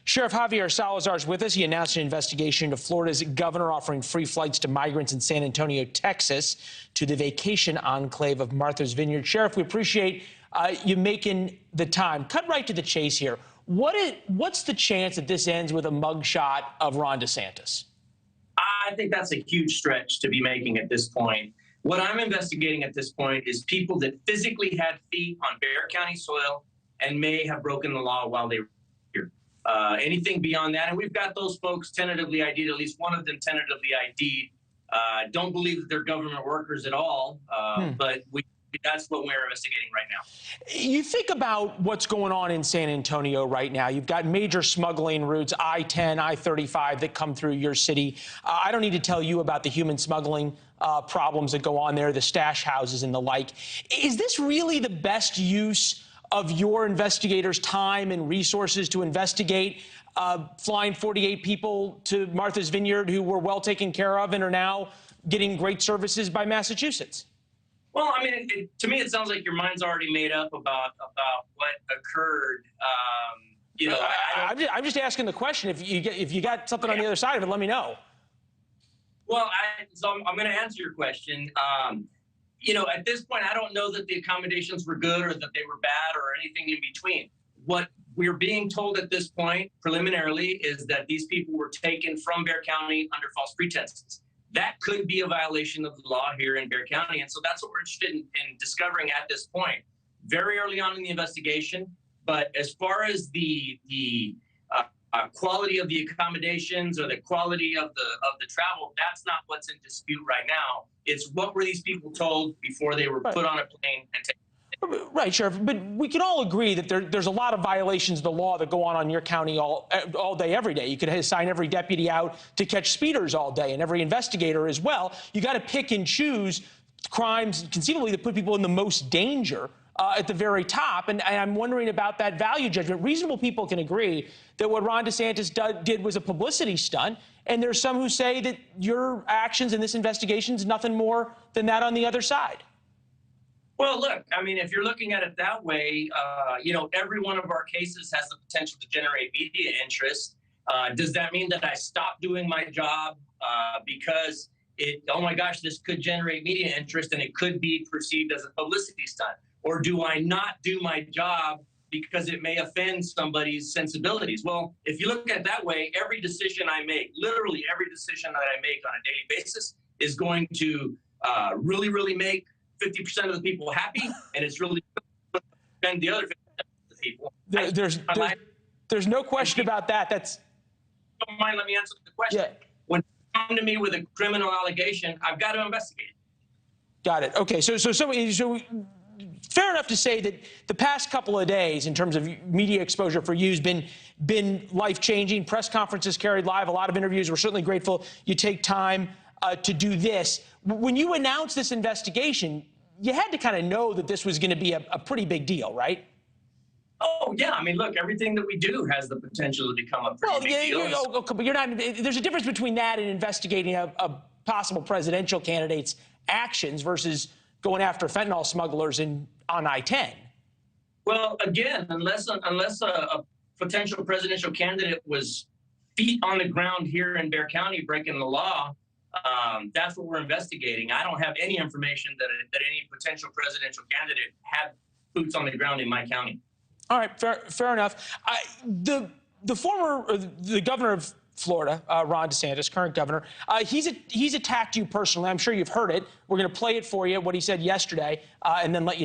Sheriff Javier Salazar is with us. He announced an investigation into Florida's governor offering free flights to migrants in San Antonio, Texas, to the vacation enclave of Martha's Vineyard. Sheriff, we appreciate you making the time. Cut right to the chase here. What's the chance that this ends with a mugshot of Ron DeSantis? I think that's a huge stretch to be making at this point. What I'm investigating at this point is people that physically had feet on Bexar County soil and may have broken the law while they were here. Anything beyond that, and we've got those folks tentatively ID'd, at least one of them tentatively ID'd. Don't believe that they're government workers at all, but that's what we're investigating right now. You think about what's going on in San Antonio right now. You've got major smuggling routes, I-10, I-35, that come through your city. I don't need to tell you about the human smuggling problems that go on there, the stash houses and the like. Is this really the best use of your investigators' time and resources to investigate flying 48 people to Martha's Vineyard who were well taken care of and are now getting great services by Massachusetts? Well, I mean, to me, it sounds like your mind's already made up about what occurred. I'm just asking the question. If you got something on the other side of it, let me know. Well, I'm going to answer your question. At this point, I don't know that the accommodations were good or that they were bad or anything in between. What we're being told at this point, preliminarily, is that these people were taken from Bexar County under false pretenses. That could be a violation of the law here in Bexar County, and so that's what we're interested in discovering at this point. Very early on in the investigation, but as far as the quality of the accommodations or the quality of the travel, that's not what's in dispute right now. It's what were these people told before they were put on a plane and taken. Right, Sheriff, but we can all agree that there's a lot of violations of the law that go on your county all day, every day. You could assign every deputy out to catch speeders all day and every investigator as well. You got to pick and choose crimes conceivably that put people in the most danger at the very top. And I'm wondering about that value judgment. Reasonable people can agree that what Ron DeSantis did was a publicity stunt. And there's some who say that your actions in this investigation is nothing more than that on the other side. Well, look, I mean, if you're looking at it that way, every one of our cases has the potential to generate media interest. Does that mean that I stop doing my job because oh my gosh, this could generate media interest and it could be perceived as a publicity stunt? Or do I not do my job because it may offend somebody's sensibilities? Well, if you look at it that way, every decision I make, literally every decision that I make on a daily basis is going to really, really make 50% of the people happy, and it's really offend the other 50% of the people. There's no question about that. Don't mind, let me answer the question. Yeah. When you come to me with a criminal allegation, I've got to investigate it. Got it. Okay, so fair enough to say that the past couple of days, in terms of media exposure for you, has been life-changing. Press conferences carried live, a lot of interviews. We're certainly grateful you take time to do this. When you announced this investigation, you had to kind of know that this was going to be a pretty big deal, right? Oh, yeah. I mean, look, everything that we do has the potential to become a pretty big deal. But you're not. There's a difference between that and investigating a possible presidential candidate's actions versus going after fentanyl smugglers on I-10. Well, again, unless a potential presidential candidate was feet on the ground here in Bexar County breaking the law, that's what we're investigating. I don't have any information that any potential presidential candidate had boots on the ground in my county. All right, fair enough. The governor of Florida, Ron DeSantis, current governor, he's attacked you personally. I'm sure you've heard it. We're going to play it for you, what he said yesterday, and then let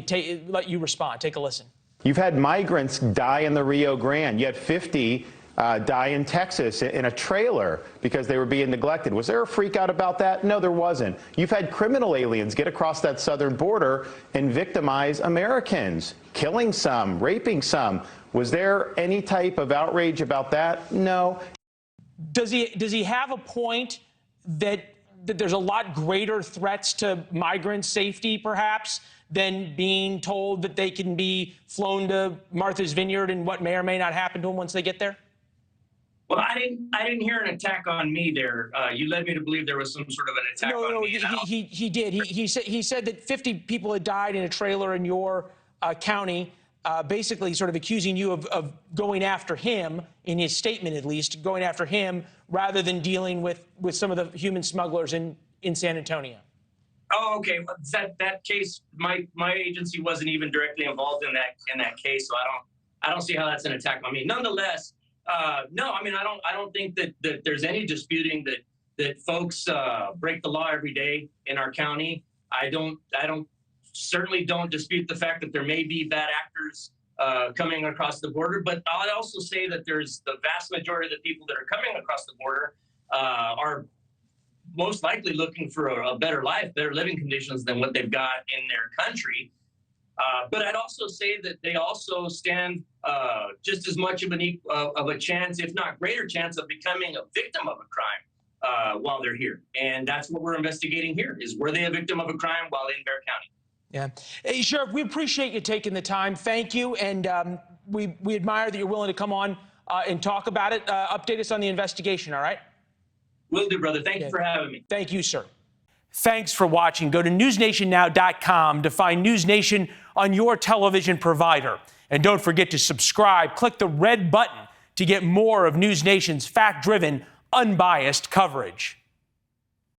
you respond. Take a listen. You've had migrants die in the Rio Grande. You had 50 die in Texas in a trailer because they were being neglected. Was there a freak out about that? No, there wasn't. You've had criminal aliens get across that southern border and victimize Americans, killing some, raping some. Was there any type of outrage about that? No. Does he have a point that there's a lot greater threats to migrant safety, perhaps, than being told that they can be flown to Martha's Vineyard and what may or may not happen to them once they get there? Well, I didn't hear an attack on me there. You led me to believe there was some sort of an attack on me. No, he did. He said that 50 people had died in a trailer in your county. basically sort of accusing you of going after him, in his statement at least, going after him rather than dealing with some of the human smugglers in San Antonio. Oh, okay. Well, that case, my agency wasn't even directly involved in that case, so I don't see how that's an attack on me. Nonetheless, no, I mean, I don't think that there's any disputing that folks break the law every day in our county. I certainly don't dispute the fact that there may be bad actors coming across the border, but I'll also say that there's the vast majority of the people that are coming across the border are most likely looking for a better life, better living conditions than what they've got in their country. But I'd also say that they also stand just as much of a chance, if not greater chance, of becoming a victim of a crime while they're here. And that's what we're investigating here, is were they a victim of a crime while in Bexar County? Yeah. Hey, Sheriff, we appreciate you taking the time. Thank you. And we admire that you're willing to come on and talk about it. Update us on the investigation, all right? Will do, brother. Thank you for having me. Thank you, sir. Thanks for watching. Go to newsnationnow.com to find NewsNation on your television provider. And don't forget to subscribe. Click the red button to get more of NewsNation's fact-driven, unbiased coverage.